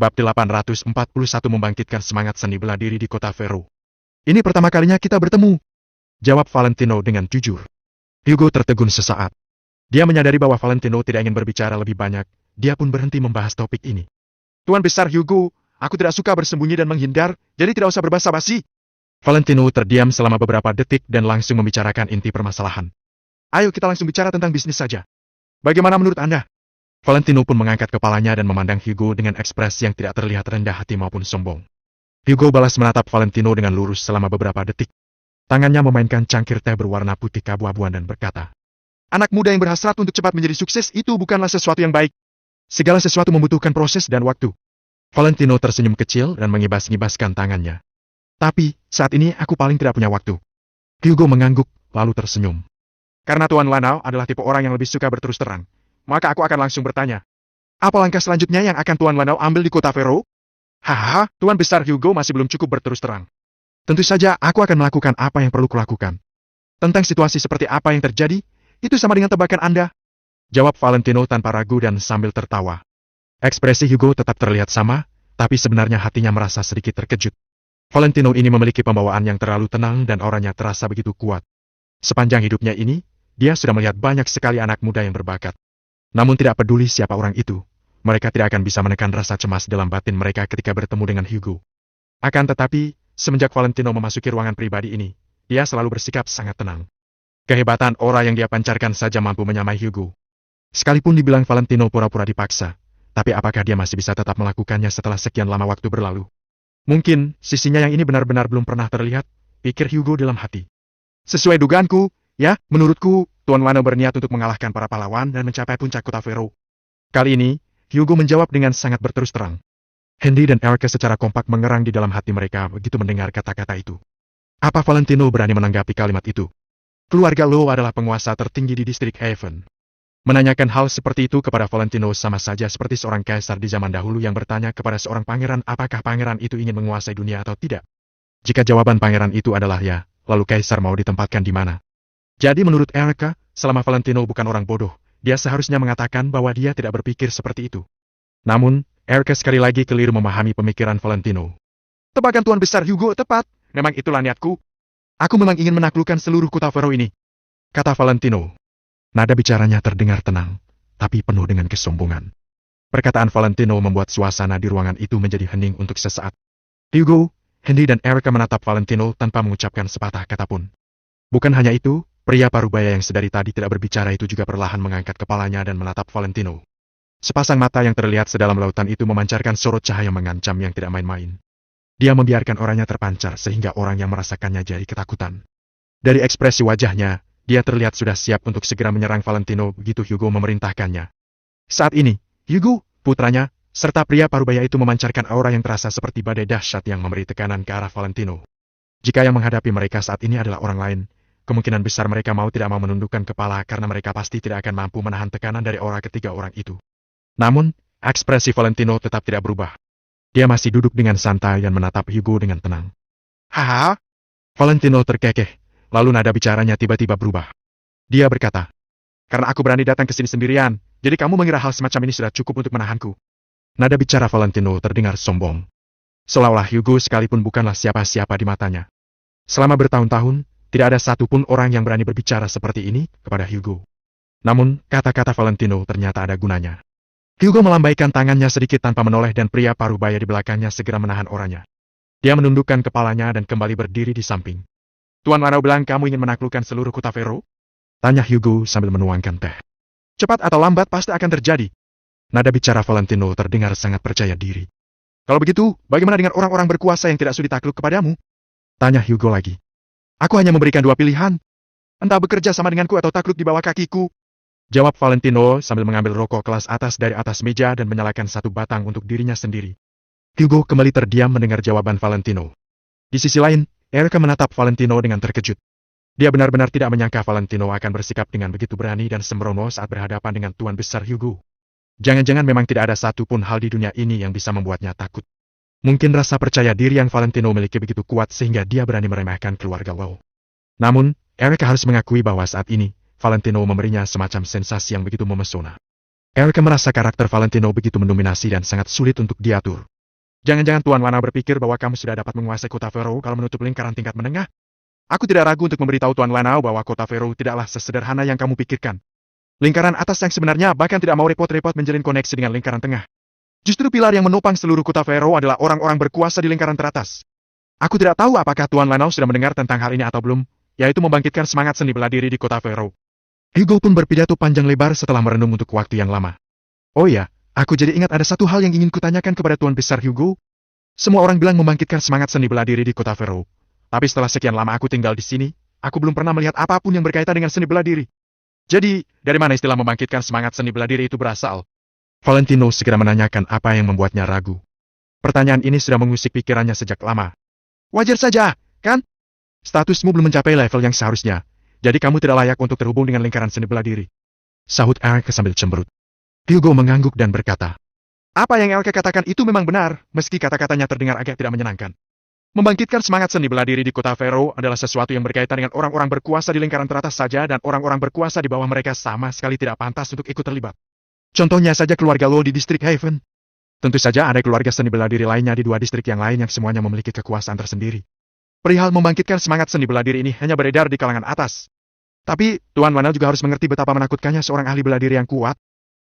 Bab 841 membangkitkan semangat seni bela diri di kota Vero. Ini pertama kalinya kita bertemu, jawab Valentino dengan jujur. Hugo tertegun sesaat. Dia menyadari bahwa Valentino tidak ingin berbicara lebih banyak, dia pun berhenti membahas topik ini. Tuan Besar Hugo, aku tidak suka bersembunyi dan menghindar, jadi tidak usah berbasa-basi. Valentino terdiam selama beberapa detik dan langsung membicarakan inti permasalahan. Ayo kita langsung bicara tentang bisnis saja. Bagaimana menurut Anda? Valentino pun mengangkat kepalanya dan memandang Hugo dengan ekspresi yang tidak terlihat rendah hati maupun sombong. Hugo balas menatap Valentino dengan lurus selama beberapa detik. Tangannya memainkan cangkir teh berwarna putih keabu-abuan dan berkata, anak muda yang berhasrat untuk cepat menjadi sukses itu bukanlah sesuatu yang baik. Segala sesuatu membutuhkan proses dan waktu. Valentino tersenyum kecil dan mengibas-ngibaskan tangannya. Tapi, saat ini aku paling tidak punya waktu. Hugo mengangguk, lalu tersenyum. Karena Tuan Lanao adalah tipe orang yang lebih suka berterus terang, maka aku akan langsung bertanya. Apa langkah selanjutnya yang akan Tuan Lanao ambil di kota Vero? Hahaha, Tuan Besar Hugo masih belum cukup berterus terang. Tentu saja aku akan melakukan apa yang perlu kulakukan. Tentang situasi seperti apa yang terjadi, itu sama dengan tebakan Anda. Jawab Valentino tanpa ragu dan sambil tertawa. Ekspresi Hugo tetap terlihat sama, tapi sebenarnya hatinya merasa sedikit terkejut. Valentino ini memiliki pembawaan yang terlalu tenang dan auranya terasa begitu kuat. Sepanjang hidupnya ini, dia sudah melihat banyak sekali anak muda yang berbakat. Namun tidak peduli siapa orang itu, mereka tidak akan bisa menekan rasa cemas dalam batin mereka ketika bertemu dengan Hugo. Akan tetapi, semenjak Valentino memasuki ruangan pribadi ini, dia selalu bersikap sangat tenang. Kehebatan aura yang dia pancarkan saja mampu menyamai Hugo. Sekalipun dibilang Valentino pura-pura dipaksa, tapi apakah dia masih bisa tetap melakukannya setelah sekian lama waktu berlalu? Mungkin, sisinya yang ini benar-benar belum pernah terlihat, pikir Hugo dalam hati. Sesuai dugaanku, ya, menurutku, Tuan Lanao berniat untuk mengalahkan para pahlawan dan mencapai puncak kota Vero. Kali ini, Hugo menjawab dengan sangat berterus terang. Henry dan Erica secara kompak mengerang di dalam hati mereka begitu mendengar kata-kata itu. Apa Valentino berani menanggapi kalimat itu? Keluarga Lo adalah penguasa tertinggi di distrik Haven. Menanyakan hal seperti itu kepada Valentino sama saja seperti seorang kaisar di zaman dahulu yang bertanya kepada seorang pangeran apakah pangeran itu ingin menguasai dunia atau tidak. Jika jawaban pangeran itu adalah ya, lalu kaisar mau ditempatkan di mana? Jadi menurut Erica, selama Valentino bukan orang bodoh, dia seharusnya mengatakan bahwa dia tidak berpikir seperti itu. Namun, Erica sekali lagi keliru memahami pemikiran Valentino. Tebakan Tuan Besar Hugo tepat, memang itulah niatku. Aku memang ingin menaklukkan seluruh kota Vero ini, kata Valentino. Nada bicaranya terdengar tenang, tapi penuh dengan kesombongan. Perkataan Valentino membuat suasana di ruangan itu menjadi hening untuk sesaat. Hugo, Henry dan Erica menatap Valentino tanpa mengucapkan sepatah kata pun. Bukan hanya itu, pria parubaya yang sedari tadi tidak berbicara itu juga perlahan mengangkat kepalanya dan menatap Valentino. Sepasang mata yang terlihat sedalam lautan itu memancarkan sorot cahaya mengancam yang tidak main-main. Dia membiarkan auranya terpancar sehingga orang yang merasakannya jadi ketakutan. Dari ekspresi wajahnya, dia terlihat sudah siap untuk segera menyerang Valentino begitu Hugo memerintahkannya. Saat ini, Hugo, putranya, serta pria parubaya itu memancarkan aura yang terasa seperti badai dahsyat yang memberi tekanan ke arah Valentino. Jika yang menghadapi mereka saat ini adalah orang lain, kemungkinan besar mereka mau tidak mau menundukkan kepala karena mereka pasti tidak akan mampu menahan tekanan dari aura ketiga orang itu. Namun, ekspresi Valentino tetap tidak berubah. Dia masih duduk dengan santai dan menatap Hugo dengan tenang. Haha! Valentino terkekeh. Lalu nada bicaranya tiba-tiba berubah. Dia berkata, karena aku berani datang ke sini sendirian, jadi kamu mengira hal semacam ini sudah cukup untuk menahanku. Nada bicara Valentino terdengar sombong. Seolah-olah Hugo sekalipun bukanlah siapa-siapa di matanya. Selama bertahun-tahun, tidak ada satupun orang yang berani berbicara seperti ini kepada Hugo. Namun, kata-kata Valentino ternyata ada gunanya. Hugo melambaikan tangannya sedikit tanpa menoleh dan pria parubaya di belakangnya segera menahan orangnya. Dia menundukkan kepalanya dan kembali berdiri di samping. Tuan Lanao bilang kamu ingin menaklukkan seluruh kota Vero? Tanya Hugo sambil menuangkan teh. Cepat atau lambat pasti akan terjadi. Nada bicara Valentino terdengar sangat percaya diri. Kalau begitu, bagaimana dengan orang-orang berkuasa yang tidak sudi takluk kepadamu? Tanya Hugo lagi. Aku hanya memberikan dua pilihan. Entah bekerja sama denganku atau takluk di bawah kakiku. Jawab Valentino sambil mengambil rokok kelas atas dari atas meja dan menyalakan satu batang untuk dirinya sendiri. Hugo kembali terdiam mendengar jawaban Valentino. Di sisi lain, Erica menatap Valentino dengan terkejut. Dia benar-benar tidak menyangka Valentino akan bersikap dengan begitu berani dan sembrono saat berhadapan dengan Tuan Besar Hugo. Jangan-jangan memang tidak ada satupun hal di dunia ini yang bisa membuatnya takut. Mungkin rasa percaya diri yang Valentino miliki begitu kuat sehingga dia berani meremehkan keluarga Lo. Namun, Erica harus mengakui bahwa saat ini, Valentino memberinya semacam sensasi yang begitu memesona. Erica merasa karakter Valentino begitu mendominasi dan sangat sulit untuk diatur. Jangan-jangan Tuan Lana berpikir bahwa kamu sudah dapat menguasai kota Fero kalau menutup lingkaran tingkat menengah? Aku tidak ragu untuk memberitahu Tuan Lana bahwa kota Fero tidaklah sesederhana yang kamu pikirkan. Lingkaran atas yang sebenarnya bahkan tidak mau repot-repot menjalin koneksi dengan lingkaran tengah. Justru pilar yang menopang seluruh kota Fero adalah orang-orang berkuasa di lingkaran teratas. Aku tidak tahu apakah Tuan Lanao sudah mendengar tentang hal ini atau belum, yaitu membangkitkan semangat seni bela diri di kota Fero. Hugo pun berpidato panjang lebar setelah merenung untuk waktu yang lama. Oh ya, aku jadi ingat ada satu hal yang ingin kutanyakan kepada Tuan Besar Hugo. Semua orang bilang membangkitkan semangat seni bela diri di kota Fero. Tapi setelah sekian lama aku tinggal di sini, aku belum pernah melihat apapun yang berkaitan dengan seni bela diri. Jadi, dari mana istilah membangkitkan semangat seni bela diri itu berasal? Valentino segera menanyakan apa yang membuatnya ragu. Pertanyaan ini sudah mengusik pikirannya sejak lama. Wajar saja, kan? Statusmu belum mencapai level yang seharusnya, jadi kamu tidak layak untuk terhubung dengan lingkaran seni bela diri. Sahut Elke sambil cemberut. Hugo mengangguk dan berkata, apa yang Elke katakan itu memang benar, meski kata-katanya terdengar agak tidak menyenangkan. Membangkitkan semangat seni bela diri di kota Fero adalah sesuatu yang berkaitan dengan orang-orang berkuasa di lingkaran teratas saja dan orang-orang berkuasa di bawah mereka sama sekali tidak pantas untuk ikut terlibat. Contohnya saja keluarga Lo di distrik Haven. Tentu saja ada keluarga seni bela diri lainnya di dua distrik yang lain yang semuanya memiliki kekuasaan tersendiri. Perihal membangkitkan semangat seni bela diri ini hanya beredar di kalangan atas. Tapi, Tuan Wanel juga harus mengerti betapa menakutkannya seorang ahli bela diri yang kuat.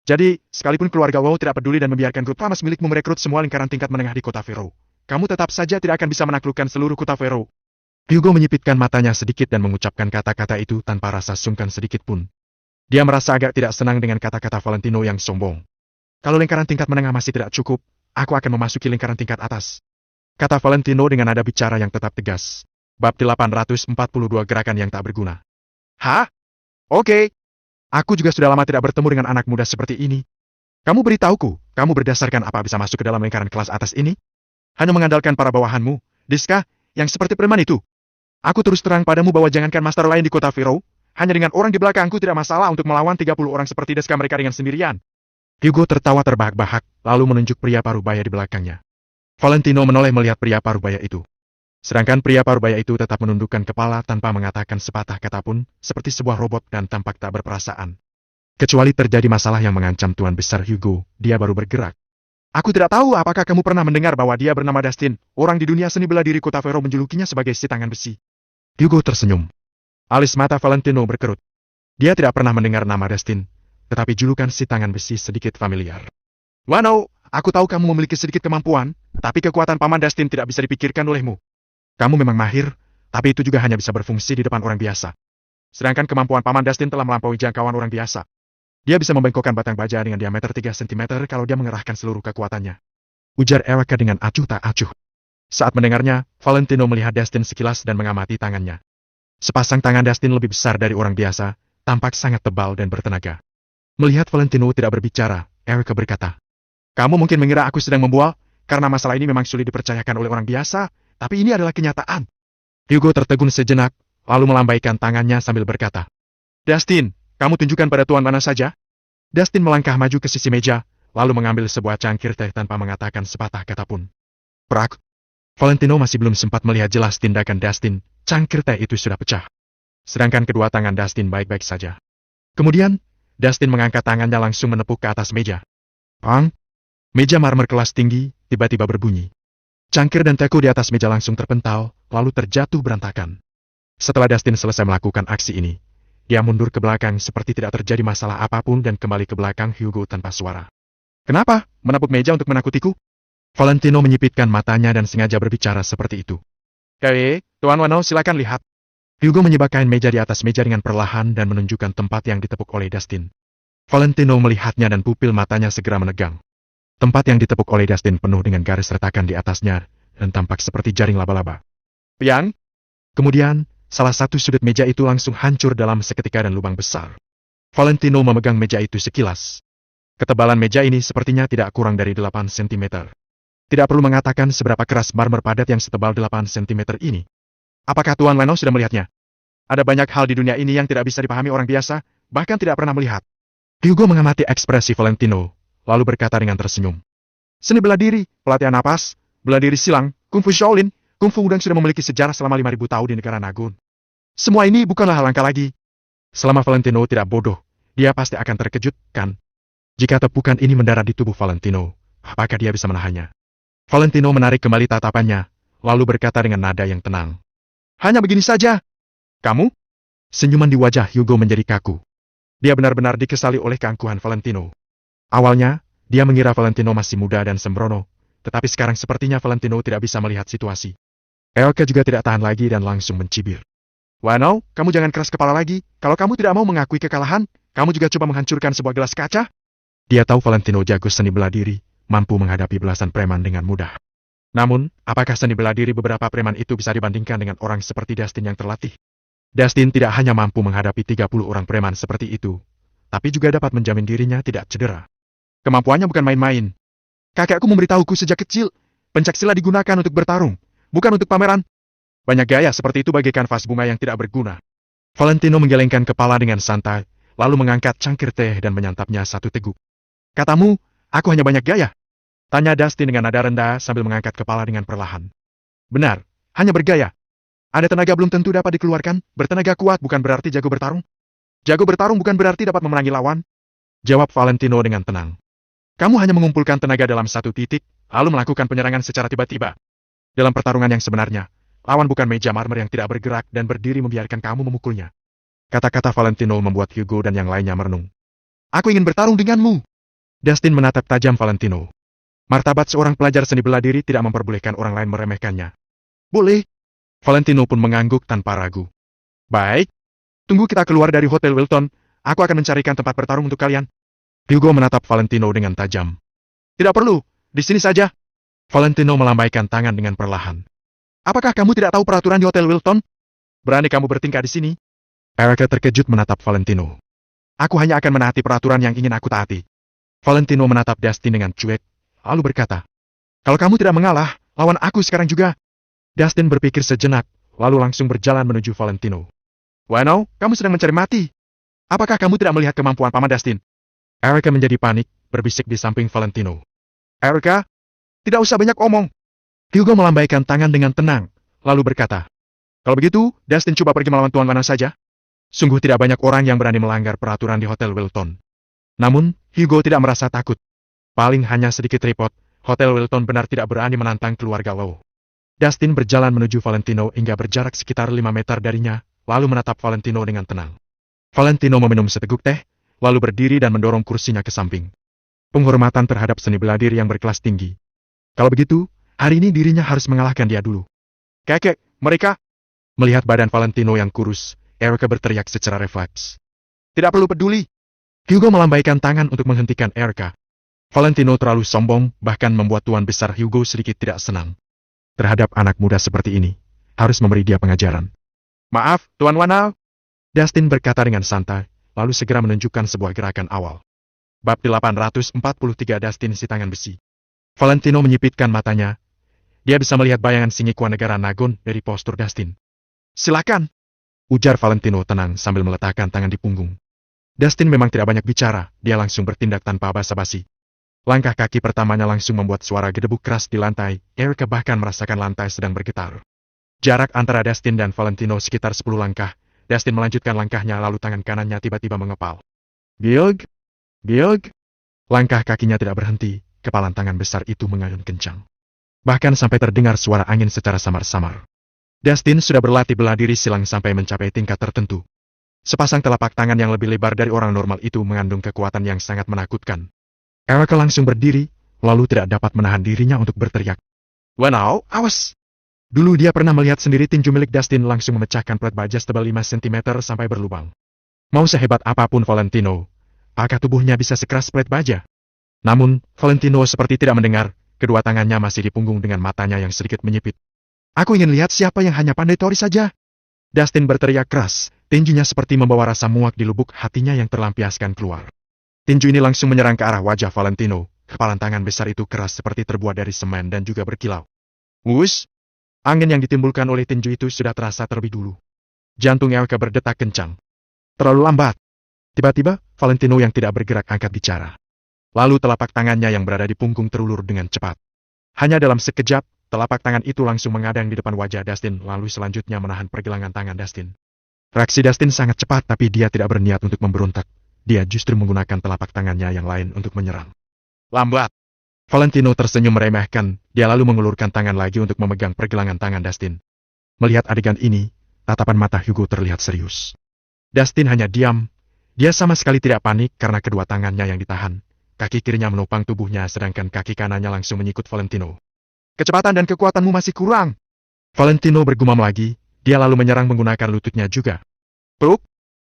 Jadi, sekalipun keluarga Lo tidak peduli dan membiarkan grup Famas milikmu merekrut semua lingkaran tingkat menengah di kota Fero, kamu tetap saja tidak akan bisa menaklukkan seluruh kota Fero. Hugo menyipitkan matanya sedikit dan mengucapkan kata-kata itu tanpa rasa sungkan sedikit pun. Dia merasa agak tidak senang dengan kata-kata Valentino yang sombong. Kalau lingkaran tingkat menengah masih tidak cukup, aku akan memasuki lingkaran tingkat atas. Kata Valentino dengan nada bicara yang tetap tegas. Bab 842 gerakan yang tak berguna. Hah? Oke. Aku juga sudah lama tidak bertemu dengan anak muda seperti ini. Kamu beritahuku, kamu berdasarkan apa bisa masuk ke dalam lingkaran kelas atas ini? Hanya mengandalkan para bawahanmu, Diska, yang seperti preman itu. Aku terus terang padamu bahwa jangankan master lain di kota Fero, hanya dengan orang di belakangku tidak masalah untuk melawan 30 orang seperti Deska mereka dengan sendirian. Hugo tertawa terbahak-bahak, lalu menunjuk pria parubaya di belakangnya. Valentino menoleh melihat pria parubaya itu. Sedangkan pria parubaya itu tetap menundukkan kepala tanpa mengatakan sepatah kata pun, seperti sebuah robot dan tampak tak berperasaan. Kecuali terjadi masalah yang mengancam Tuan Besar Hugo, dia baru bergerak. Aku tidak tahu apakah kamu pernah mendengar bahwa dia bernama Dustin, orang di dunia seni bela diri kota Fero menjulukinya sebagai si tangan besi. Hugo tersenyum. Alis mata Valentino berkerut. Dia tidak pernah mendengar nama Dustin, tetapi julukan si tangan besi sedikit familiar. Wano, aku tahu kamu memiliki sedikit kemampuan, tapi kekuatan Paman Dustin tidak bisa dipikirkan olehmu. Kamu memang mahir, tapi itu juga hanya bisa berfungsi di depan orang biasa. Sedangkan kemampuan Paman Dustin telah melampaui jangkauan orang biasa. Dia bisa membengkokkan batang baja dengan diameter 3 cm kalau dia mengerahkan seluruh kekuatannya. Ujar Elke dengan acuh tak acuh. Saat mendengarnya, Valentino melihat Dustin sekilas dan mengamati tangannya. Sepasang tangan Dustin lebih besar dari orang biasa, tampak sangat tebal dan bertenaga. Melihat Valentino tidak berbicara, Elke berkata, kamu mungkin mengira aku sedang membual, karena masalah ini memang sulit dipercayakan oleh orang biasa, tapi ini adalah kenyataan. Hugo tertegun sejenak, lalu melambaikan tangannya sambil berkata, Dustin, kamu tunjukkan pada tuan mana saja? Dustin melangkah maju ke sisi meja, lalu mengambil sebuah cangkir teh tanpa mengatakan sepatah kata pun. Prak! Valentino masih belum sempat melihat jelas tindakan Dustin, cangkir teh itu sudah pecah. Sedangkan kedua tangan Dustin baik-baik saja. Kemudian, Dustin mengangkat tangannya langsung menepuk ke atas meja. Pang! Meja marmer kelas tinggi, tiba-tiba berbunyi. Cangkir dan teko di atas meja langsung terpental, lalu terjatuh berantakan. Setelah Dustin selesai melakukan aksi ini, dia mundur ke belakang seperti tidak terjadi masalah apapun dan kembali ke belakang Hugo tanpa suara. Kenapa? Menepuk meja untuk menakutiku? Valentino menyipitkan matanya dan sengaja berbicara seperti itu. Tuan Wano silakan lihat. Hugo menyibak kain meja di atas meja dengan perlahan dan menunjukkan tempat yang ditepuk oleh Dustin. Valentino melihatnya dan pupil matanya segera menegang. Tempat yang ditepuk oleh Dustin penuh dengan garis retakan di atasnya dan tampak seperti jaring laba-laba. Piang? Kemudian, salah satu sudut meja itu langsung hancur dalam seketika dan lubang besar. Valentino memegang meja itu sekilas. Ketebalan meja ini sepertinya tidak kurang dari 8 cm. Tidak perlu mengatakan seberapa keras marmer padat yang setebal 8 cm ini. Apakah Tuan Leno sudah melihatnya? Ada banyak hal di dunia ini yang tidak bisa dipahami orang biasa, bahkan tidak pernah melihat. Hugo mengamati ekspresi Valentino, lalu berkata dengan tersenyum. Seni bela diri, pelatihan napas, bela diri silang, kungfu Shaolin, kungfu udang sudah memiliki sejarah selama 5.000 tahun di negara Nagun. Semua ini bukanlah hal langka lagi. Selama Valentino tidak bodoh, dia pasti akan terkejut, kan? Jika tepukan ini mendarat di tubuh Valentino, apakah dia bisa menahannya? Valentino menarik kembali tatapannya, lalu berkata dengan nada yang tenang. Hanya begini saja. Kamu? Senyuman di wajah Hugo menjadi kaku. Dia benar-benar dikesali oleh keangkuhan Valentino. Awalnya, dia mengira Valentino masih muda dan sembrono, tetapi sekarang sepertinya Valentino tidak bisa melihat situasi. Elke juga tidak tahan lagi dan langsung mencibir. Wano, kamu jangan keras kepala lagi. Kalau kamu tidak mau mengakui kekalahan, kamu juga coba menghancurkan sebuah gelas kaca? Dia tahu Valentino jago seni bela diri, mampu menghadapi belasan preman dengan mudah. Namun, apakah seni bela diri beberapa preman itu bisa dibandingkan dengan orang seperti Dustin yang terlatih? Dustin tidak hanya mampu menghadapi 30 orang preman seperti itu, tapi juga dapat menjamin dirinya tidak cedera. Kemampuannya bukan main-main. Kakekku memberitahuku sejak kecil, pencaksilat digunakan untuk bertarung, bukan untuk pameran. Banyak gaya seperti itu bagaikan vas bunga yang tidak berguna. Valentino menggelengkan kepala dengan santai, lalu mengangkat cangkir teh dan menyantapnya satu teguk. Katamu, aku hanya banyak gaya? Tanya Dustin dengan nada rendah sambil mengangkat kepala dengan perlahan. Benar, hanya bergaya. Ada tenaga belum tentu dapat dikeluarkan, bertenaga kuat bukan berarti jago bertarung. Jago bertarung bukan berarti dapat memenangi lawan. Jawab Valentino dengan tenang. Kamu hanya mengumpulkan tenaga dalam satu titik, lalu melakukan penyerangan secara tiba-tiba. Dalam pertarungan yang sebenarnya, lawan bukan meja marmer yang tidak bergerak dan berdiri membiarkan kamu memukulnya. Kata-kata Valentino membuat Hugo dan yang lainnya merenung. Aku ingin bertarung denganmu. Dustin menatap tajam Valentino. Martabat seorang pelajar seni bela diri tidak memperbolehkan orang lain meremehkannya. Boleh. Valentino pun mengangguk tanpa ragu. Baik. Tunggu kita keluar dari Hotel Wilton, aku akan mencarikan tempat bertarung untuk kalian. Hugo menatap Valentino dengan tajam. Tidak perlu, di sini saja. Valentino melambaikan tangan dengan perlahan. Apakah kamu tidak tahu peraturan di Hotel Wilton? Berani kamu bertingkah di sini? Erica terkejut menatap Valentino. Aku hanya akan menaati peraturan yang ingin aku taati. Valentino menatap Dustin dengan cuek, lalu berkata, kalau kamu tidak mengalah, lawan aku sekarang juga. Dustin berpikir sejenak, lalu langsung berjalan menuju Valentino. Wano, kamu sedang mencari mati. Apakah kamu tidak melihat kemampuan Paman Dustin? Erica menjadi panik, berbisik di samping Valentino. Erica, tidak usah banyak omong. Hugo melambaikan tangan dengan tenang, lalu berkata, kalau begitu, Dustin coba pergi melawan Tuan Wano saja. Sungguh tidak banyak orang yang berani melanggar peraturan di Hotel Wilton. Namun, Hugo tidak merasa takut. Paling hanya sedikit repot, Hotel Wilton benar tidak berani menantang keluarga Low. Dustin berjalan menuju Valentino hingga berjarak sekitar 5 meter darinya, lalu menatap Valentino dengan tenang. Valentino meminum seteguk teh, lalu berdiri dan mendorong kursinya ke samping. Penghormatan terhadap seni bela diri yang berkelas tinggi. Kalau begitu, hari ini dirinya harus mengalahkan dia dulu. Kakek, mereka... Melihat badan Valentino yang kurus, Erica berteriak secara refleks. Tidak perlu peduli. Hugo melambaikan tangan untuk menghentikan Erica. Valentino terlalu sombong, bahkan membuat tuan besar Hugo sedikit tidak senang. Terhadap anak muda seperti ini, harus memberi dia pengajaran. Maaf, Tuan Wano. Dustin berkata dengan santai, lalu segera menunjukkan sebuah gerakan awal. Bab 843 Dustin si tangan besi. Valentino menyipitkan matanya. Dia bisa melihat bayangan Singikwa negara Nagon dari postur Dustin. Silakan, ujar Valentino tenang sambil meletakkan tangan di punggung. Dustin memang tidak banyak bicara, dia langsung bertindak tanpa basa-basi. Langkah kaki pertamanya langsung membuat suara gedebuk keras di lantai, Erica bahkan merasakan lantai sedang bergetar. Jarak antara Dustin dan Valentino sekitar 10 langkah, Dustin melanjutkan langkahnya lalu tangan kanannya tiba-tiba mengepal. Biog, biog. Langkah kakinya tidak berhenti, kepalan tangan besar itu mengayun kencang. Bahkan sampai terdengar suara angin secara samar-samar. Dustin sudah berlatih bela diri silang sampai mencapai tingkat tertentu. Sepasang telapak tangan yang lebih lebar dari orang normal itu mengandung kekuatan yang sangat menakutkan. Erica langsung berdiri, lalu tidak dapat menahan dirinya untuk berteriak. Wow, awas! Dulu dia pernah melihat sendiri tinju milik Dustin langsung memecahkan plat baja setebal 5 cm sampai berlubang. Mau sehebat apapun Valentino, apakah tubuhnya bisa sekeras plat baja? Namun, Valentino seperti tidak mendengar, kedua tangannya masih di punggung dengan matanya yang sedikit menyipit. Aku ingin lihat siapa yang hanya pandai tori saja. Dustin berteriak keras, tinjunya seperti membawa rasa muak di lubuk hatinya yang terlampiaskan keluar. Tinju ini langsung menyerang ke arah wajah Valentino, kepalan tangan besar itu keras seperti terbuat dari semen dan juga berkilau. Wush! Angin yang ditimbulkan oleh tinju itu sudah terasa terlebih dulu. Jantung Erica berdetak kencang. Terlalu lambat. Tiba-tiba, Valentino yang tidak bergerak angkat bicara. Lalu telapak tangannya yang berada di punggung terulur dengan cepat. Hanya dalam sekejap, telapak tangan itu langsung mengadang di depan wajah Dustin lalu selanjutnya menahan pergelangan tangan Dustin. Reaksi Dustin sangat cepat tapi dia tidak berniat untuk memberontak. Dia justru menggunakan telapak tangannya yang lain untuk menyerang. Lambat! Valentino tersenyum meremehkan, dia lalu mengulurkan tangan lagi untuk memegang pergelangan tangan Dustin. Melihat adegan ini, tatapan mata Hugo terlihat serius. Dustin hanya diam. Dia sama sekali tidak panik karena kedua tangannya yang ditahan. Kaki kirinya menopang tubuhnya sedangkan kaki kanannya langsung menyikut Valentino. Kecepatan dan kekuatanmu masih kurang. Valentino bergumam lagi, dia lalu menyerang menggunakan lututnya juga. Peluk!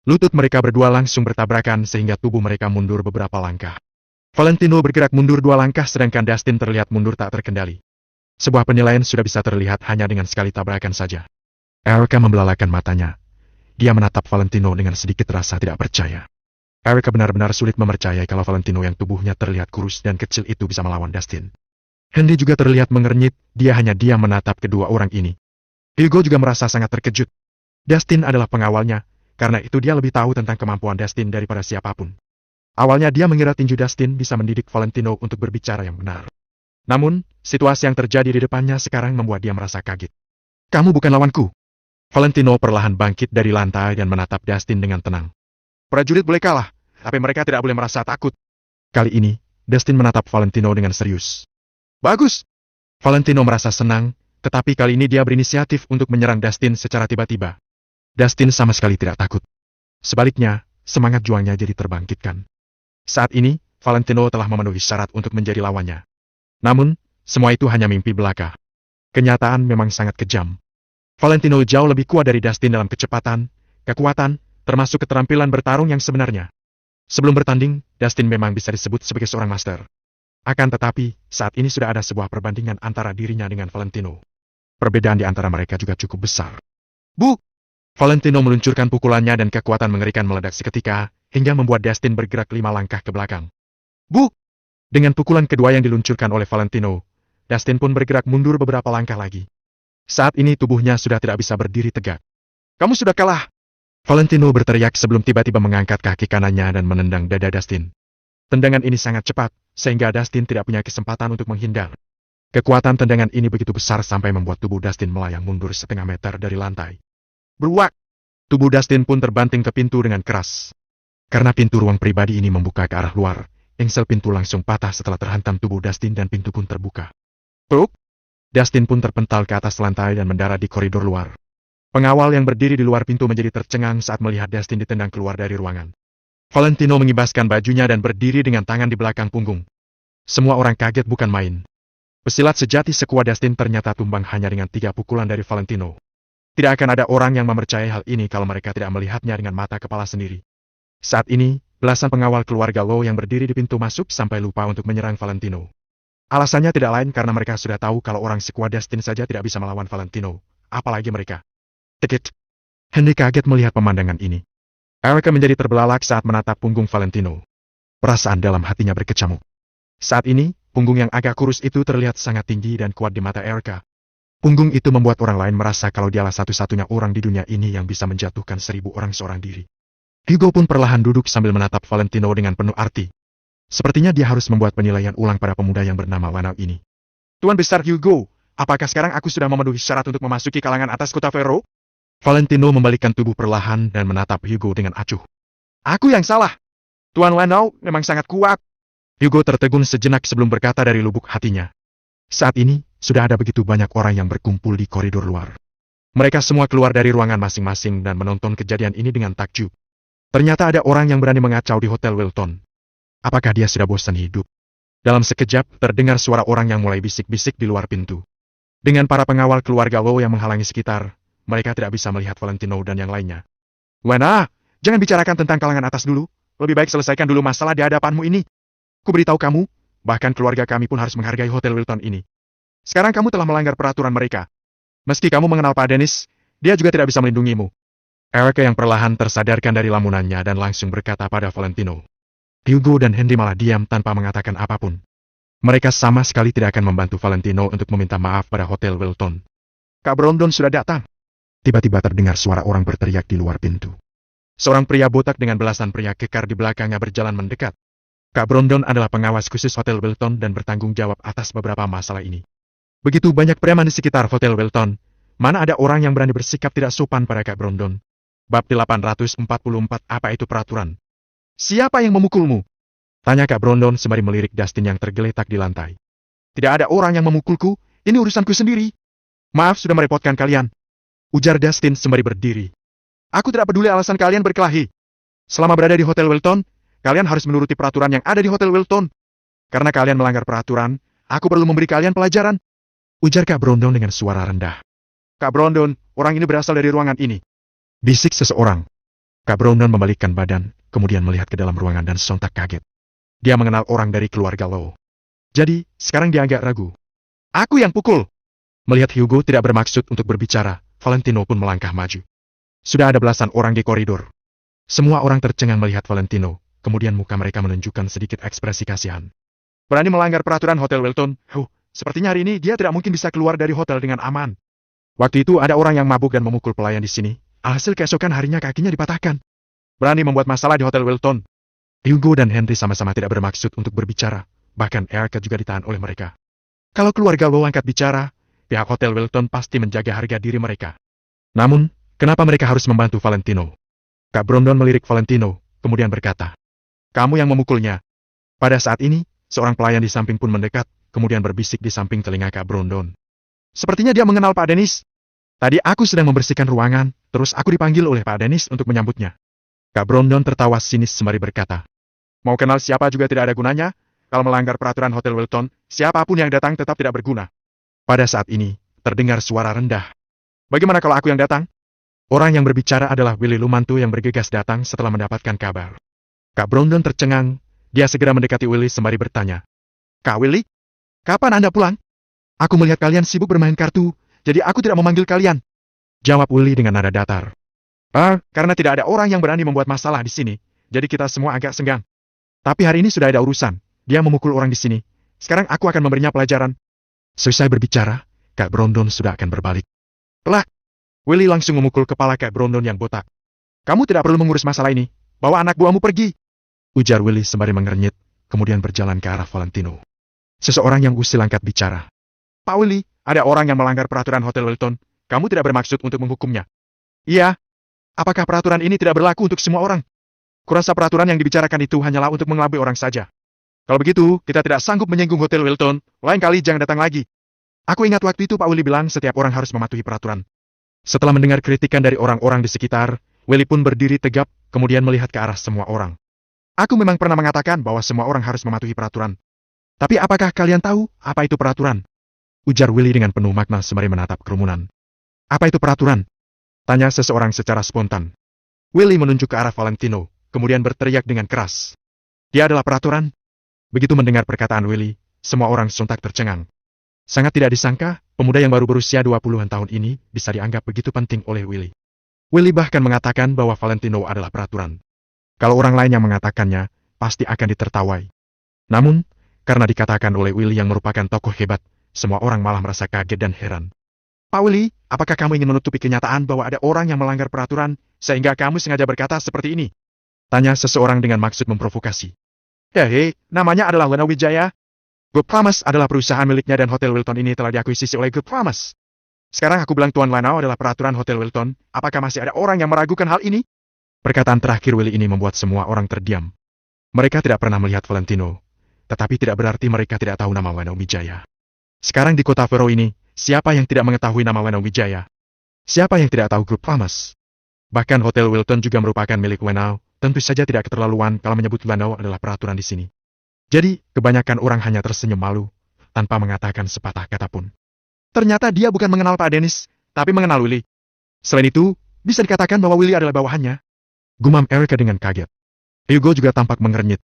Lutut mereka berdua langsung bertabrakan sehingga tubuh mereka mundur beberapa langkah. Valentino bergerak mundur 2 langkah sedangkan Dustin terlihat mundur tak terkendali. Sebuah penilaian sudah bisa terlihat hanya dengan sekali tabrakan saja. Erica membelalakan matanya. Dia menatap Valentino dengan sedikit rasa tidak percaya. Erica benar-benar sulit mempercayai kalau Valentino yang tubuhnya terlihat kurus dan kecil itu bisa melawan Dustin. Henry juga terlihat mengernyit, dia hanya diam menatap kedua orang ini. Hugo juga merasa sangat terkejut. Dustin adalah pengawalnya, karena itu dia lebih tahu tentang kemampuan Dustin daripada siapapun. Awalnya dia mengira tinju Dustin bisa mendidik Valentino untuk berbicara yang benar. Namun, situasi yang terjadi di depannya sekarang membuat dia merasa kaget. Kamu bukan lawanku. Valentino perlahan bangkit dari lantai dan menatap Dustin dengan tenang. Prajurit boleh kalah, tapi mereka tidak boleh merasa takut. Kali ini, Dustin menatap Valentino dengan serius. Bagus! Valentino merasa senang, tetapi kali ini dia berinisiatif untuk menyerang Dustin secara tiba-tiba. Dustin sama sekali tidak takut. Sebaliknya, semangat juangnya jadi terbangkitkan. Saat ini, Valentino telah memenuhi syarat untuk menjadi lawannya. Namun, semua itu hanya mimpi belaka. Kenyataan memang sangat kejam. Valentino jauh lebih kuat dari Dustin dalam kecepatan, kekuatan, termasuk keterampilan bertarung yang sebenarnya. Sebelum bertanding, Dustin memang bisa disebut sebagai seorang master. Akan tetapi, saat ini sudah ada sebuah perbandingan antara dirinya dengan Valentino. Perbedaan di antara mereka juga cukup besar. Bu! Valentino meluncurkan pukulannya dan kekuatan mengerikan meledak seketika, hingga membuat Dustin bergerak 5 langkah ke belakang. Bu! Dengan pukulan kedua yang diluncurkan oleh Valentino, Dustin pun bergerak mundur beberapa langkah lagi. Saat ini tubuhnya sudah tidak bisa berdiri tegak. Kamu sudah kalah! Valentino berteriak sebelum tiba-tiba mengangkat kaki kanannya dan menendang dada Dustin. Tendangan ini sangat cepat, sehingga Dustin tidak punya kesempatan untuk menghindar. Kekuatan tendangan ini begitu besar sampai membuat tubuh Dustin melayang mundur setengah meter dari lantai. Beruak! Tubuh Dustin pun terbanting ke pintu dengan keras. Karena pintu ruang pribadi ini membuka ke arah luar, engsel pintu langsung patah setelah terhantam tubuh Dustin dan pintu pun terbuka. Peluk! Dustin pun terpental ke atas lantai dan mendarat di koridor luar. Pengawal yang berdiri di luar pintu menjadi tercengang saat melihat Dustin ditendang keluar dari ruangan. Valentino mengibaskan bajunya dan berdiri dengan tangan di belakang punggung. Semua orang kaget bukan main. Pesilat sejati sekuat Dustin ternyata tumbang hanya dengan 3 pukulan dari Valentino. Tidak akan ada orang yang mempercayai hal ini kalau mereka tidak melihatnya dengan mata kepala sendiri. Saat ini, belasan pengawal keluarga Low yang berdiri di pintu masuk sampai lupa untuk menyerang Valentino. Alasannya tidak lain karena mereka sudah tahu kalau orang sekuat Dustin saja tidak bisa melawan Valentino, apalagi mereka. Tekit. Henry kaget melihat pemandangan ini. Erica menjadi terbelalak saat menatap punggung Valentino. Perasaan dalam hatinya berkecamuk. Saat ini, punggung yang agak kurus itu terlihat sangat tinggi dan kuat di mata Erica. Punggung itu membuat orang lain merasa kalau dialah satu-satunya orang di dunia ini yang bisa menjatuhkan 1000 orang seorang diri. Hugo pun perlahan duduk sambil menatap Valentino dengan penuh arti. Sepertinya dia harus membuat penilaian ulang pada pemuda yang bernama Wanao ini. Tuan Besar Hugo, apakah sekarang aku sudah memenuhi syarat untuk memasuki kalangan atas kota Vero? Valentino membalikkan tubuh perlahan dan menatap Hugo dengan acuh. Aku yang salah. Tuan Wanao memang sangat kuat. Hugo tertegun sejenak sebelum berkata dari lubuk hatinya. Saat ini, sudah ada begitu banyak orang yang berkumpul di koridor luar. Mereka semua keluar dari ruangan masing-masing dan menonton kejadian ini dengan takjub. Ternyata ada orang yang berani mengacau di Hotel Wilton. Apakah dia sudah bosan hidup? Dalam sekejap, terdengar suara orang yang mulai bisik-bisik di luar pintu. Dengan para pengawal keluarga Low yang menghalangi sekitar, mereka tidak bisa melihat Valentino dan yang lainnya. Wana, jangan bicarakan tentang kalangan atas dulu. Lebih baik selesaikan dulu masalah di hadapanmu ini. Ku beritahu kamu, bahkan keluarga kami pun harus menghargai Hotel Wilton ini. Sekarang kamu telah melanggar peraturan mereka. Meski kamu mengenal Pak Dennis, dia juga tidak bisa melindungimu. Erica yang perlahan tersadarkan dari lamunannya dan langsung berkata pada Valentino. Hugo dan Henry malah diam tanpa mengatakan apapun. Mereka sama sekali tidak akan membantu Valentino untuk meminta maaf pada Hotel Wilton. Kak Brandon sudah datang. Tiba-tiba terdengar suara orang berteriak di luar pintu. Seorang pria botak dengan belasan pria kekar di belakangnya berjalan mendekat. Kak Brandon adalah pengawas khusus Hotel Wilton dan bertanggung jawab atas beberapa masalah ini. Begitu banyak preman di sekitar Hotel Wilton, mana ada orang yang berani bersikap tidak sopan pada Kak Brandon? Bab 844, apa itu peraturan? Siapa yang memukulmu? Tanya Kak Brandon sembari melirik Dustin yang tergeletak di lantai. Tidak ada orang yang memukulku, ini urusanku sendiri. Maaf sudah merepotkan kalian, ujar Dustin sembari berdiri. Aku tidak peduli alasan kalian berkelahi. Selama berada di Hotel Wilton, kalian harus menuruti peraturan yang ada di Hotel Wilton. Karena kalian melanggar peraturan, aku perlu memberi kalian pelajaran, ujar Kak Brandon dengan suara rendah. Kak Brandon, orang ini berasal dari ruangan ini, bisik seseorang. Kak Brandon membalikkan badan, kemudian melihat ke dalam ruangan dan sontak kaget. Dia mengenal orang dari keluarga Lowe. Jadi, sekarang dia agak ragu. Aku yang pukul. Melihat Hugo tidak bermaksud untuk berbicara, Valentino pun melangkah maju. Sudah ada belasan orang di koridor. Semua orang tercengang melihat Valentino, kemudian muka mereka menunjukkan sedikit ekspresi kasihan. Berani melanggar peraturan Hotel Wilton, sepertinya hari ini dia tidak mungkin bisa keluar dari hotel dengan aman. Waktu itu ada orang yang mabuk dan memukul pelayan di sini, alhasil keesokan harinya kakinya dipatahkan. Berani membuat masalah di Hotel Wilton. Hugo dan Henry sama-sama tidak bermaksud untuk berbicara, bahkan Erica juga ditahan oleh mereka. Kalau keluarga Lowe angkat bicara, pihak Hotel Wilton pasti menjaga harga diri mereka. Namun, kenapa mereka harus membantu Valentino? Kak Brandon melirik Valentino, kemudian berkata, "Kamu yang memukulnya." Pada saat ini, seorang pelayan di samping pun mendekat, kemudian berbisik di samping telinga Kak Brandon. Sepertinya dia mengenal Pak Dennis. Tadi aku sedang membersihkan ruangan, terus aku dipanggil oleh Pak Dennis untuk menyambutnya. Kak Brandon tertawa sinis sembari berkata, "Mau kenal siapa juga tidak ada gunanya, kalau melanggar peraturan Hotel Wilton, siapapun yang datang tetap tidak berguna." Pada saat ini, terdengar suara rendah. "Bagaimana kalau aku yang datang?" Orang yang berbicara adalah Willy Lumantu yang bergegas datang setelah mendapatkan kabar. Kak Brandon tercengang, dia segera mendekati Willy sembari bertanya, "Kak Willy, kapan Anda pulang? Aku melihat kalian sibuk bermain kartu, jadi aku tidak memanggil kalian." Jawab Willy dengan nada datar. Karena tidak ada orang yang berani membuat masalah di sini, jadi kita semua agak senggang. Tapi hari ini sudah ada urusan, dia memukul orang di sini. Sekarang aku akan memberinya pelajaran. Selesai berbicara, Kak Brandon sudah akan berbalik. Pelak! Willy langsung memukul kepala Kak Brandon yang botak. "Kamu tidak perlu mengurus masalah ini, bawa anak buahmu pergi," ujar Willy sembari mengernyit, kemudian berjalan ke arah Valentino. Seseorang yang usil angkat bicara. "Pak Willy, ada orang yang melanggar peraturan Hotel Wilton, kamu tidak bermaksud untuk menghukumnya?" "Iya." "Apakah peraturan ini tidak berlaku untuk semua orang?" "Kurasa peraturan yang dibicarakan itu hanyalah untuk mengelabui orang saja. Kalau begitu, kita tidak sanggup menyinggung Hotel Wilton, lain kali jangan datang lagi." "Aku ingat waktu itu Pak Willy bilang setiap orang harus mematuhi peraturan." Setelah mendengar kritikan dari orang-orang di sekitar, Willy pun berdiri tegap, kemudian melihat ke arah semua orang. "Aku memang pernah mengatakan bahwa semua orang harus mematuhi peraturan. Tapi apakah kalian tahu apa itu peraturan?" ujar Willy dengan penuh makna sembari menatap kerumunan. "Apa itu peraturan?" tanya seseorang secara spontan. Willy menunjuk ke arah Valentino, kemudian berteriak dengan keras. "Dia adalah peraturan." Begitu mendengar perkataan Willy, semua orang sontak tercengang. Sangat tidak disangka, pemuda yang baru berusia 20-an tahun ini bisa dianggap begitu penting oleh Willy. Willy bahkan mengatakan bahwa Valentino adalah peraturan. Kalau orang lain yang mengatakannya, pasti akan ditertawai. Namun, karena dikatakan oleh Willy yang merupakan tokoh hebat, semua orang malah merasa kaget dan heran. "Pak Willy, apakah kamu ingin menutupi kenyataan bahwa ada orang yang melanggar peraturan, sehingga kamu sengaja berkata seperti ini?" tanya seseorang dengan maksud memprovokasi. Namanya adalah Lana Wijaya. Good Promise adalah perusahaan miliknya dan Hotel Wilton ini telah diakuisisi oleh Good Promise. Sekarang aku bilang Tuan Lanao adalah peraturan Hotel Wilton, apakah masih ada orang yang meragukan hal ini? Perkataan terakhir Willy ini membuat semua orang terdiam. Mereka tidak pernah melihat Valentino, tetapi tidak berarti mereka tidak tahu nama Lana Wijaya. Sekarang di kota Vero ini, siapa yang tidak mengetahui nama Lana Wijaya? Siapa yang tidak tahu Good Promise? Bahkan Hotel Wilton juga merupakan milik Lanao. Tentu saja tidak keterlaluan kalau menyebut Lanao adalah peraturan di sini. Jadi, kebanyakan orang hanya tersenyum malu, tanpa mengatakan sepatah kata pun. Ternyata dia bukan mengenal Pak Dennis, tapi mengenal Willy. Selain itu, bisa dikatakan bahwa Willy adalah bawahannya. Gumam Erica dengan kaget. Hugo juga tampak mengernyit.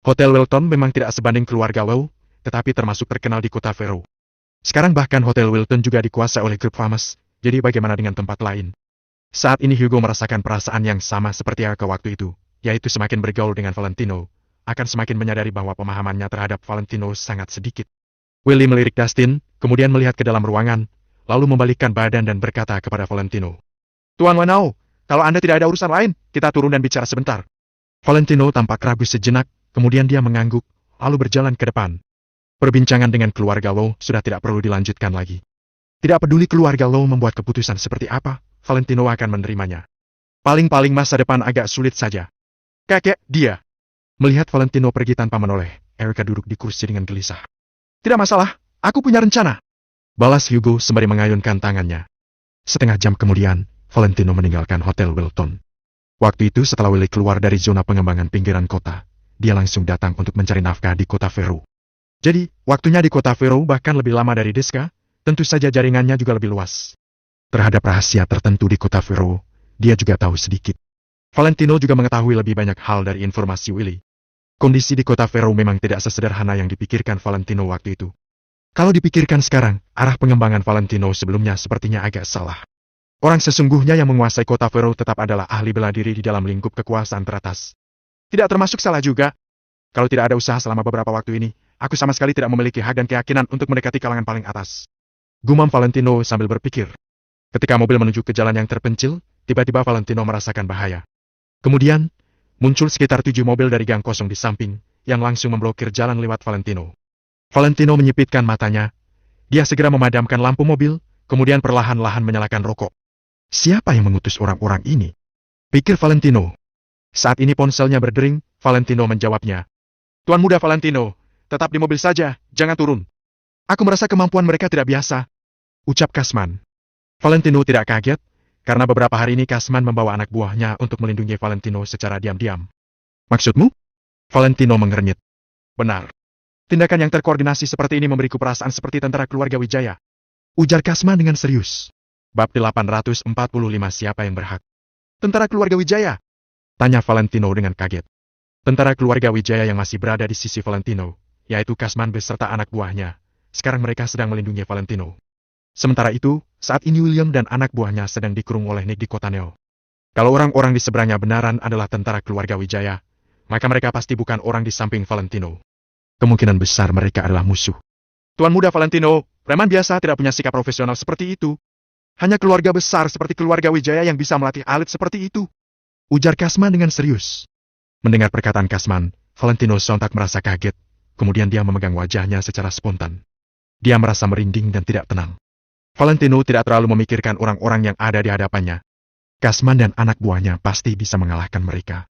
Hotel Wilton memang tidak sebanding keluarga Lowe, tetapi termasuk terkenal di kota Vero. Sekarang bahkan Hotel Wilton juga dikuasai oleh grup Famous, jadi bagaimana dengan tempat lain? Saat ini Hugo merasakan perasaan yang sama seperti Erica waktu itu, yaitu semakin bergaul dengan Valentino, akan semakin menyadari bahwa pemahamannya terhadap Valentino sangat sedikit. Willy melirik Dustin, kemudian melihat ke dalam ruangan, lalu membalikkan badan dan berkata kepada Valentino. "Tuan Lanao, kalau Anda tidak ada urusan lain, kita turun dan bicara sebentar." Valentino tampak ragu sejenak, kemudian dia mengangguk, lalu berjalan ke depan. Perbincangan dengan keluarga Lowe sudah tidak perlu dilanjutkan lagi. Tidak peduli keluarga Lowe membuat keputusan seperti apa, Valentino akan menerimanya. Paling-paling masa depan agak sulit saja. "Kakek, dia." Melihat Valentino pergi tanpa menoleh, Erica duduk di kursi dengan gelisah. "Tidak masalah, Aku punya rencana. Balas Hugo sembari mengayunkan tangannya. Setengah jam kemudian, Valentino meninggalkan Hotel Wilton. Waktu itu setelah Willy keluar dari zona pengembangan pinggiran kota, dia langsung datang untuk mencari nafkah di kota Vero. Jadi, waktunya di kota Vero bahkan lebih lama dari Deska, tentu saja jaringannya juga lebih luas. Terhadap rahasia tertentu di kota Vero, dia juga tahu sedikit. Valentino juga mengetahui lebih banyak hal dari informasi Willy. Kondisi di kota Vero memang tidak sesederhana yang dipikirkan Valentino waktu itu. Kalau dipikirkan sekarang, arah pengembangan Valentino sebelumnya sepertinya agak salah. Orang sesungguhnya yang menguasai kota Vero tetap adalah ahli bela diri di dalam lingkup kekuasaan teratas. Tidak termasuk salah juga. Kalau tidak ada usaha selama beberapa waktu ini, aku sama sekali tidak memiliki hak dan keyakinan untuk mendekati kalangan paling atas. Gumam Valentino sambil berpikir. Ketika mobil menuju ke jalan yang terpencil, tiba-tiba Valentino merasakan bahaya. Kemudian, muncul sekitar 7 mobil dari gang kosong di samping, yang langsung memblokir jalan lewat Valentino. Valentino menyipitkan matanya. Dia segera memadamkan lampu mobil, kemudian perlahan-lahan menyalakan rokok. Siapa yang mengutus orang-orang ini? Pikir Valentino. Saat ini ponselnya berdering, Valentino menjawabnya. Tuan muda Valentino, tetap di mobil saja, jangan turun. Aku merasa kemampuan mereka tidak biasa. Ucap Kasman. Valentino tidak kaget, karena beberapa hari ini Kasman membawa anak buahnya untuk melindungi Valentino secara diam-diam. Maksudmu? Valentino mengernyit. Benar. Tindakan yang terkoordinasi seperti ini memberiku perasaan seperti tentara keluarga Wijaya. Ujar Kasman dengan serius. Bab 845 siapa yang berhak? Tentara keluarga Wijaya? Tanya Valentino dengan kaget. Tentara keluarga Wijaya yang masih berada di sisi Valentino, yaitu Kasman beserta anak buahnya. Sekarang mereka sedang melindungi Valentino. Sementara itu, saat ini William dan anak buahnya sedang dikurung oleh Nick di kota Neo. Kalau orang-orang di seberangnya benaran adalah tentara keluarga Wijaya, maka mereka pasti bukan orang di samping Valentino. Kemungkinan besar mereka adalah musuh. Tuan muda Valentino, preman biasa tidak punya sikap profesional seperti itu. Hanya keluarga besar seperti keluarga Wijaya yang bisa melatih elit seperti itu. Ujar Kasman dengan serius. Mendengar perkataan Kasman, Valentino sontak merasa kaget. Kemudian dia memegang wajahnya secara spontan. Dia merasa merinding dan tidak tenang. Valentino tidak terlalu memikirkan orang-orang yang ada di hadapannya. Kasman dan anak buahnya pasti bisa mengalahkan mereka.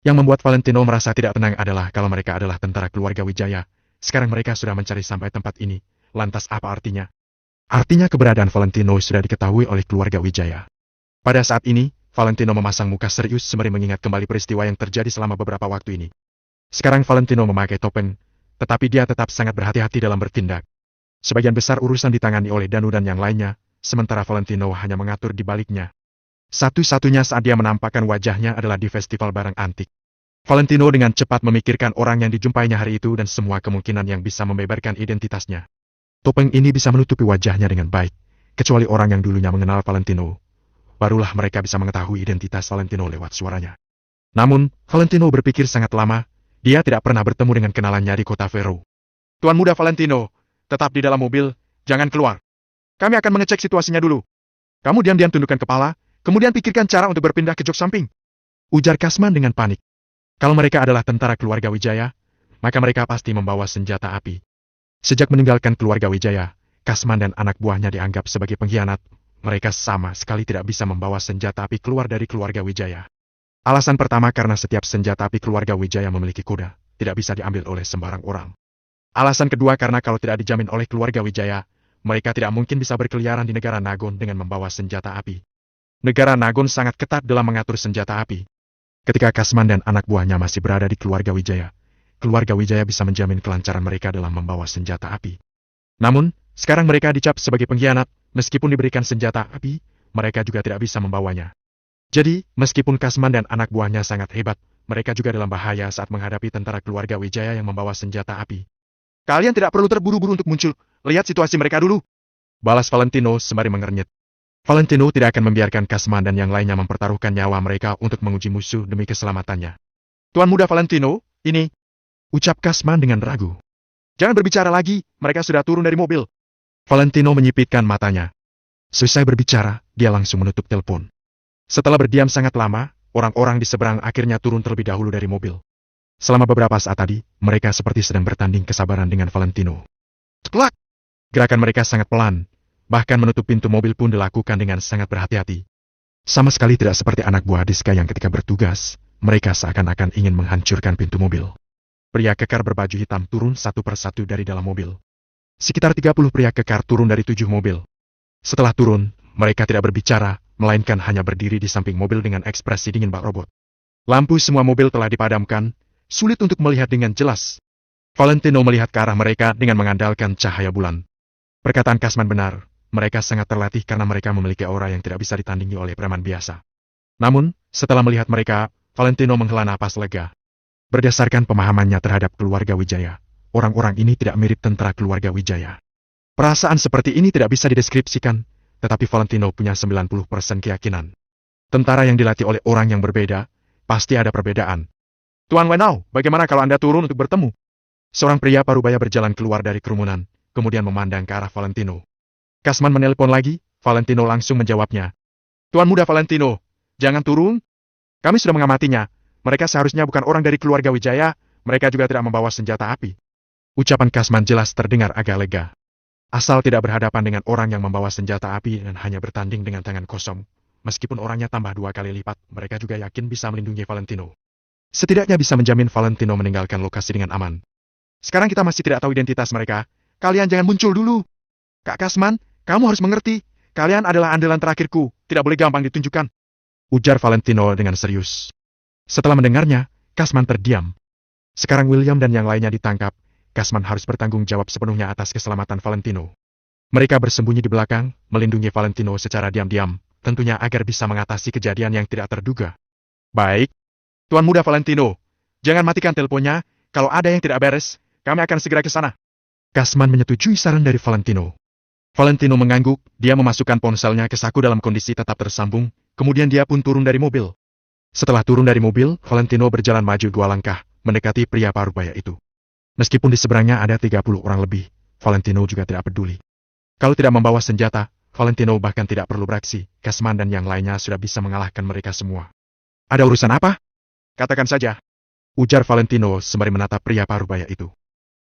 Yang membuat Valentino merasa tidak tenang adalah kalau mereka adalah tentara keluarga Wijaya. Sekarang mereka sudah mencari sampai tempat ini. Lantas apa artinya? Artinya keberadaan Valentino sudah diketahui oleh keluarga Wijaya. Pada saat ini, Valentino memasang muka serius sembari mengingat kembali peristiwa yang terjadi selama beberapa waktu ini. Sekarang Valentino memakai topeng, tetapi dia tetap sangat berhati-hati dalam bertindak. Sebagian besar urusan ditangani oleh Danu dan yang lainnya, sementara Valentino hanya mengatur di baliknya. Satu-satunya saat dia menampakkan wajahnya adalah di festival barang antik. Valentino dengan cepat memikirkan orang yang dijumpainya hari itu dan semua kemungkinan yang bisa membeberkan identitasnya. Topeng ini bisa menutupi wajahnya dengan baik, kecuali orang yang dulunya mengenal Valentino. Barulah mereka bisa mengetahui identitas Valentino lewat suaranya. Namun, Valentino berpikir sangat lama, dia tidak pernah bertemu dengan kenalannya di kota Vero. Tuan muda Valentino, tetap di dalam mobil, jangan keluar. Kami akan mengecek situasinya dulu. Kamu diam-diam tundukkan kepala, kemudian pikirkan cara untuk berpindah ke jok samping. Ujar Kasman dengan panik. Kalau mereka adalah tentara keluarga Wijaya, maka mereka pasti membawa senjata api. Sejak meninggalkan keluarga Wijaya, Kasman dan anak buahnya dianggap sebagai pengkhianat. Mereka sama sekali tidak bisa membawa senjata api keluar dari keluarga Wijaya. Alasan pertama karena setiap senjata api keluarga Wijaya memiliki kuda, tidak bisa diambil oleh sembarang orang. Alasan kedua karena kalau tidak dijamin oleh keluarga Wijaya, mereka tidak mungkin bisa berkeliaran di negara Nagon dengan membawa senjata api. Negara Nagon sangat ketat dalam mengatur senjata api. Ketika Kasman dan anak buahnya masih berada di keluarga Wijaya bisa menjamin kelancaran mereka dalam membawa senjata api. Namun, sekarang mereka dicap sebagai pengkhianat, meskipun diberikan senjata api, mereka juga tidak bisa membawanya. Jadi, meskipun Kasman dan anak buahnya sangat hebat, mereka juga dalam bahaya saat menghadapi tentara keluarga Wijaya yang membawa senjata api. Kalian tidak perlu terburu-buru untuk muncul. Lihat situasi mereka dulu. Balas Valentino sembari mengernyit. Valentino tidak akan membiarkan Kasman dan yang lainnya mempertaruhkan nyawa mereka untuk menguji musuh demi keselamatannya. Tuan muda Valentino, ini. Ucap Kasman dengan ragu. Jangan berbicara lagi, mereka sudah turun dari mobil. Valentino menyipitkan matanya. Selesai berbicara, dia langsung menutup telepon. Setelah berdiam sangat lama, orang-orang di seberang akhirnya turun terlebih dahulu dari mobil. Selama beberapa saat tadi, mereka seperti sedang bertanding kesabaran dengan Valentino. Ceklak! Gerakan mereka sangat pelan, bahkan menutup pintu mobil pun dilakukan dengan sangat berhati-hati. Sama sekali tidak seperti anak buah Diska yang ketika bertugas, mereka seakan-akan ingin menghancurkan pintu mobil. Pria kekar berbaju hitam turun satu persatu dari dalam mobil. Sekitar 30 pria kekar turun dari 7 mobil. Setelah turun, mereka tidak berbicara, melainkan hanya berdiri di samping mobil dengan ekspresi dingin bak robot. Lampu semua mobil telah dipadamkan, sulit untuk melihat dengan jelas. Valentino melihat ke arah mereka dengan mengandalkan cahaya bulan. Perkataan Kasman benar, mereka sangat terlatih karena mereka memiliki aura yang tidak bisa ditandingi oleh preman biasa. Namun, setelah melihat mereka, Valentino menghela napas lega. Berdasarkan pemahamannya terhadap keluarga Wijaya, orang-orang ini tidak mirip tentara keluarga Wijaya. Perasaan seperti ini tidak bisa dideskripsikan, tetapi Valentino punya 90% keyakinan. Tentara yang dilatih oleh orang yang berbeda, pasti ada perbedaan. Tuan Wenau, bagaimana kalau Anda turun untuk bertemu? Seorang pria parubaya berjalan keluar dari kerumunan, kemudian memandang ke arah Valentino. Kasman menelpon lagi, Valentino langsung menjawabnya. Tuan muda Valentino, jangan turun. Kami sudah mengamatinya. Mereka seharusnya bukan orang dari keluarga Wijaya, mereka juga tidak membawa senjata api. Ucapan Kasman jelas terdengar agak lega. Asal tidak berhadapan dengan orang yang membawa senjata api dan hanya bertanding dengan tangan kosong. Meskipun orangnya tambah 2 kali lipat, mereka juga yakin bisa melindungi Valentino. Setidaknya bisa menjamin Valentino meninggalkan lokasi dengan aman. Sekarang kita masih tidak tahu identitas mereka. Kalian jangan muncul dulu. Kak Kasman, kamu harus mengerti. Kalian adalah andalan terakhirku, tidak boleh gampang ditunjukkan. Ujar Valentino dengan serius. Setelah mendengarnya, Kasman terdiam. Sekarang William dan yang lainnya ditangkap. Kasman harus bertanggung jawab sepenuhnya atas keselamatan Valentino. Mereka bersembunyi di belakang, melindungi Valentino secara diam-diam, tentunya agar bisa mengatasi kejadian yang tidak terduga. Baik. Tuan muda Valentino, jangan matikan teleponnya, kalau ada yang tidak beres, kami akan segera ke sana. Kasman menyetujui saran dari Valentino. Valentino mengangguk, dia memasukkan ponselnya ke saku dalam kondisi tetap tersambung, kemudian dia pun turun dari mobil. Setelah turun dari mobil, Valentino berjalan maju 2 langkah, mendekati pria parubaya itu. Meskipun di seberangnya ada 30 orang lebih, Valentino juga tidak peduli. Kalau tidak membawa senjata, Valentino bahkan tidak perlu beraksi, Kasman dan yang lainnya sudah bisa mengalahkan mereka semua. Ada urusan apa? Katakan saja. Ujar Valentino sembari menatap pria parubaya itu.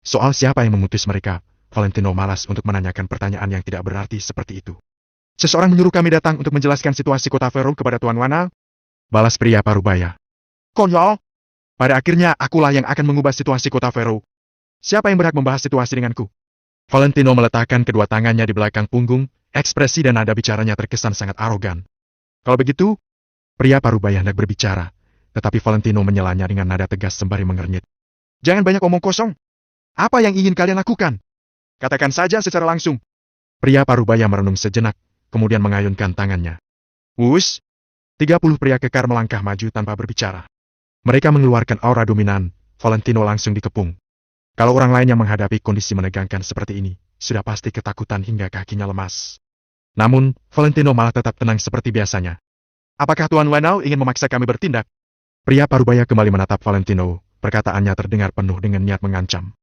Soal siapa yang memutus mereka, Valentino malas untuk menanyakan pertanyaan yang tidak berarti seperti itu. Seseorang menyuruh kami datang untuk menjelaskan situasi kota Vero kepada Tuan Wana. Balas pria parubaya. Konyol! Pada akhirnya akulah yang akan mengubah situasi kota Vero. Siapa yang berhak membahas situasi denganku? Valentino meletakkan kedua tangannya di belakang punggung, ekspresi dan nada bicaranya terkesan sangat arogan. Kalau begitu, pria parubaya hendak berbicara, tetapi Valentino menyelanya dengan nada tegas sembari mengernyit. Jangan banyak omong kosong. Apa yang ingin kalian lakukan? Katakan saja secara langsung. Pria parubaya merenung sejenak, kemudian mengayunkan tangannya. Wush! 30 pria kekar melangkah maju tanpa berbicara. Mereka mengeluarkan aura dominan, Valentino langsung dikepung. Kalau orang lain yang menghadapi kondisi menegangkan seperti ini, sudah pasti ketakutan hingga kakinya lemas. Namun, Valentino malah tetap tenang seperti biasanya. Apakah Tuan Wenau ingin memaksa kami bertindak? Pria parubaya kembali menatap Valentino, perkataannya terdengar penuh dengan niat mengancam.